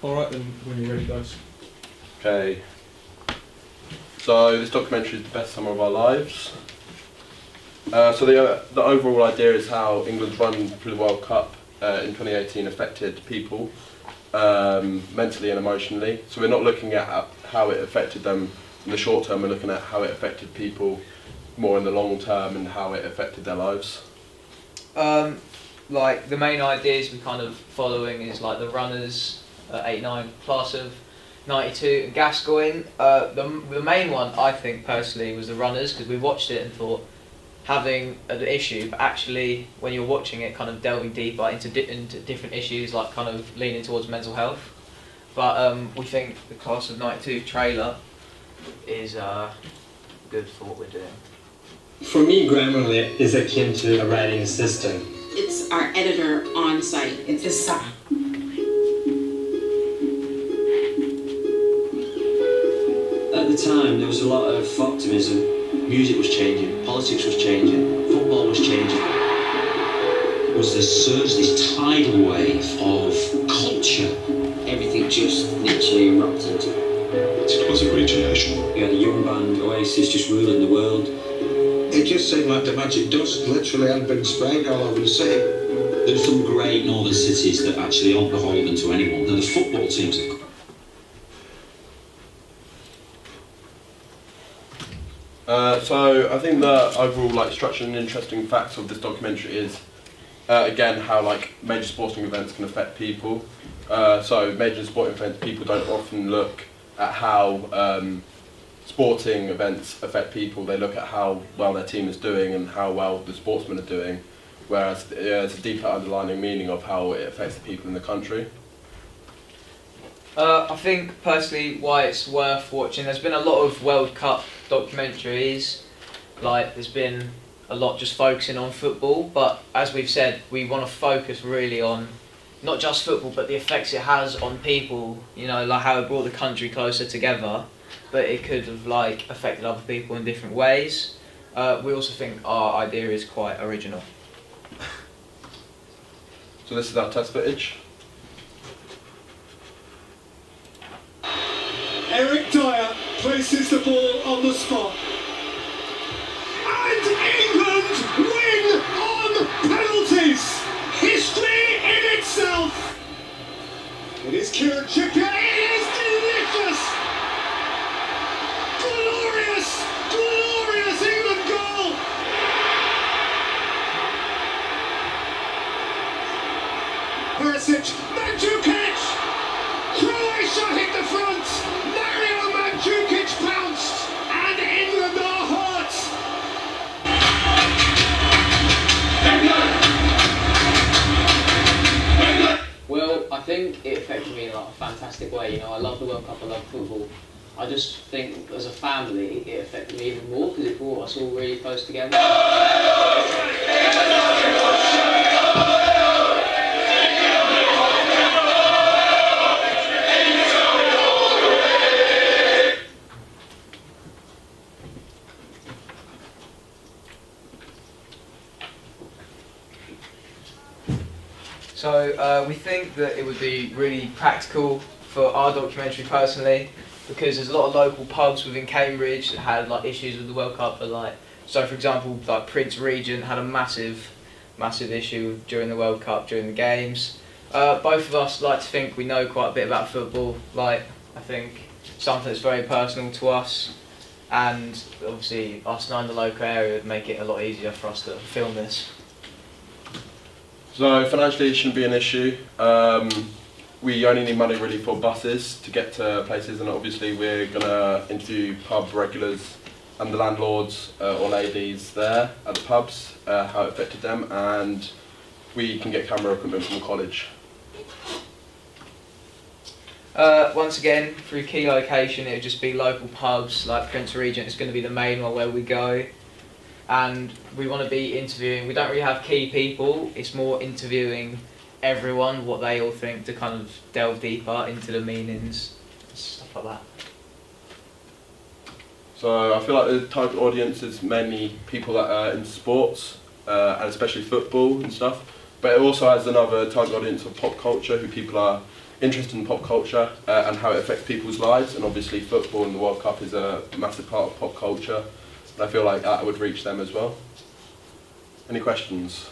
Alright then, when you're ready guys. Okay. So this documentary is the best summer of our lives. So the overall idea is how England's run through the World Cup in 2018 affected people mentally and emotionally. So we're not looking at how it affected them in the short term, we're looking at how it affected people more in the long term and how it affected their lives. Like the main ideas we're kind of following is like the runners, 89 class of 92 and Gascoigne. The main one I think personally was the runners, because we watched it and thought having an issue, but actually when you're watching it kind of delving deeper into different issues, like kind of leaning towards mental health. But we think the class of 92 trailer is good for what we're doing. For me, Grammarly is akin to a writing assistant. It's our editor on site. It's a At the time, there was a lot of optimism. Music was changing, politics was changing, football was changing. Was this surge, this tidal wave of culture? Everything just literally erupted. It was a great generation. You had a young band, Oasis, just ruling the world. It just seemed like the magic dust literally had been sprayed all over the city. There's some great northern cities that actually aren't beholden to anyone. Now the football teams have So I think the overall structure and interesting facts of this documentary is again how major sporting events can affect people. So major sporting events, people don't often look at how sporting events affect people. They look at how well their team is doing and how well the sportsmen are doing, whereas there's a deeper underlying meaning of how it affects the people in the country. I think personally why it's worth watching, there's been a lot of World Cup documentaries, there's been a lot just focusing on football, but as we've said, we want to focus really on not just football but the effects it has on people, how it brought the country closer together, but it could have affected other people in different ways. We also think our idea is quite original. So this is our test footage. Eric Dyer places the ball on the spot. And England win on penalties! History in itself! It is Kieran Trippier, it is delicious! Glorious, glorious England goal! Perisic, Mandzukic! Croatia hit the front! Mario Mandzukic pounced! And England are hurt! Well, I think it affected me in a fantastic way. I love the World Cup, I love football. I just think as a family it affected me even more because it brought us all really close together. So we think that it would be really practical for our documentary personally, because there's a lot of local pubs within Cambridge that had issues with the World Cup, but so for example Prince Regent had a massive issue during the World Cup, during the games. Both of us like to think we know quite a bit about football, I think something that's very personal to us, and obviously us knowing the local area would make it a lot easier for us to film this. So financially it shouldn't be an issue. We only need money really for buses to get to places, and obviously we're going to interview pub regulars and the landlords or ladies there at the pubs, how it affected them, and we can get camera equipment from the college. Once again, through key location, it would just be local pubs like Prince Regent. It's going to be the main one where we go. And we want to be interviewing, we don't really have key people, it's more interviewing everyone, what they all think, to kind of delve deeper into the meanings, stuff like that. So I feel like the target audience is mainly people that are into sports, and especially football and stuff, but it also has another target audience of pop culture, who people are interest in pop culture and how it affects people's lives, and obviously football and the World Cup is a massive part of pop culture, and I feel like that would reach them as well. Any questions?